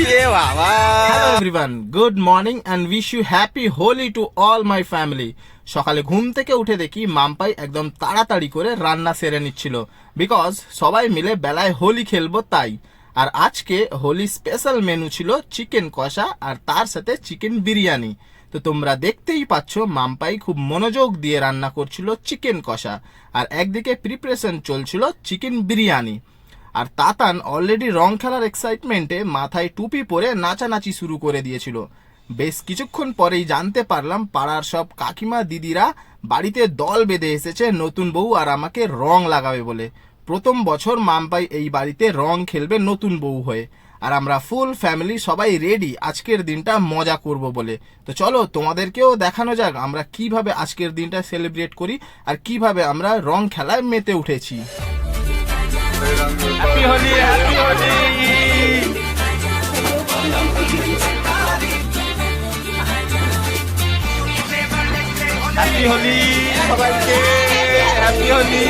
Hello everyone, good morning and wish you happy Holi to all my family. সকালে ঘুম থেকে উঠে দেখি মাম্পাই একদম তাড়াতাড়ি করে রান্না সেরে নিচ্ছিল বিকজ সবাই মিলে বেলায় হোলি খেলবো তাই। আর আজকে হোলি স্পেশাল মেনু ছিল চিকেন কষা আর তার সাথে চিকেন বিরিয়ানি। তো তোমরা দেখতেই পাচ্ছ মাম্পাই খুব মনোযোগ দিয়ে রান্না করছিল চিকেন কষা আর একদিকে প্রিপারেশন চলছিল চিকেন বিরিয়ানি। আর তাতান অলরেডি রং খেলার এক্সাইটমেন্টে মাথায় টুপি পরে নাচানাচি শুরু করে দিয়েছিল। বেশ কিছুক্ষণ পরেই জানতে পারলাম পাড়ার সব কাকিমা দিদিরা বাড়িতে দল বেঁধে এসেছে নতুন বউ আর আমাকে রং লাগাবে বলে। প্রথম বছর মাম্পাই এই বাড়িতে রং খেলবে নতুন বউ হয়ে আর আমরা ফুল ফ্যামিলি সবাই রেডি আজকের দিনটা মজা করব বলে। তো চলো তোমাদেরকেও দেখানো যাক আমরা কিভাবে আজকের দিনটা সেলিব্রেট করি আর কিভাবে আমরা রং খেলায় মেতে উঠেছি। Happy Holi, happy Holi, happy Holi সবাইকে, হ্যাপি হোলি।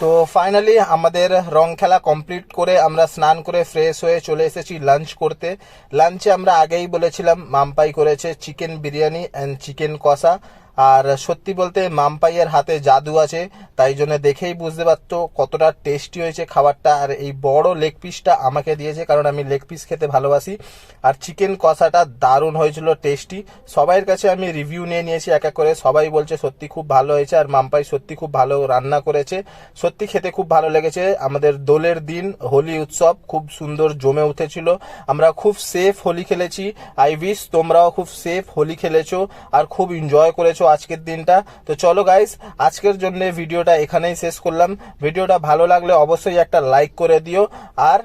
তো ফাইনালি আমাদের রং খেলা কমপ্লিট করে আমরা স্নান করে ফ্রেশ হয়ে চলে এসেছি লাঞ্চ করতে। লাঞ্চে আমরা আগেই বলেছিলাম মাম্পাই করেছে চিকেন বিরিয়ানি অ্যান্ড চিকেন কষা। আর সত্যি বলতে মাম্পাইয়ের হাতে জাদু আছে, তাই জন্য দেখেই বুঝতে পারতো কতটা টেস্টি হয়েছে খাবারটা। আর এই বড় লেগ পিসটা আমাকে দিয়েছে, কারণ আমি লেগ পিস খেতে ভালোবাসি। আর চিকেন কষাটা দারুণ হয়েছিল, টেস্টি। সবাইয়ের কাছে আমি রিভিউ নিয়ে নিয়েছি এক এক করে, সবাই বলছে সত্যি খুব ভালো হয়েছে। আর মাম্পাই সত্যি খুব ভালো রান্না করেছে, সত্যি খেতে খুব ভালো লেগেছে। আমাদের দোলের দিন হোলি উৎসব খুব সুন্দর জমে উঠেছিল, আমরা খুব সেফ হোলি খেলেছি। আই উইশ তোমরাও খুব সেফ হোলি খেলেছো আর খুব এনজয় করেছো আজকের দিনটা। তো চলো গাইস, আজকের জন্য ভিডিওটা এখানেই শেষ করলাম। ভিডিওটা ভালো লাগলে অবশ্যই একটা লাইক করে দিও আর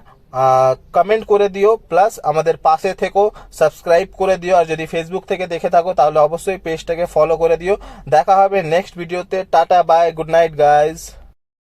কমেন্ট করে দিও, প্লাস আমাদের পাশে থেকো, সাবস্ক্রাইব করে দিও। আর যদি ফেসবুক থেকে দেখে থাকো তাহলে অবশ্যই পেজটাকে ফলো করে দিও। দেখা হবে নেক্সট ভিডিওতে। Tata, bye, good night guys.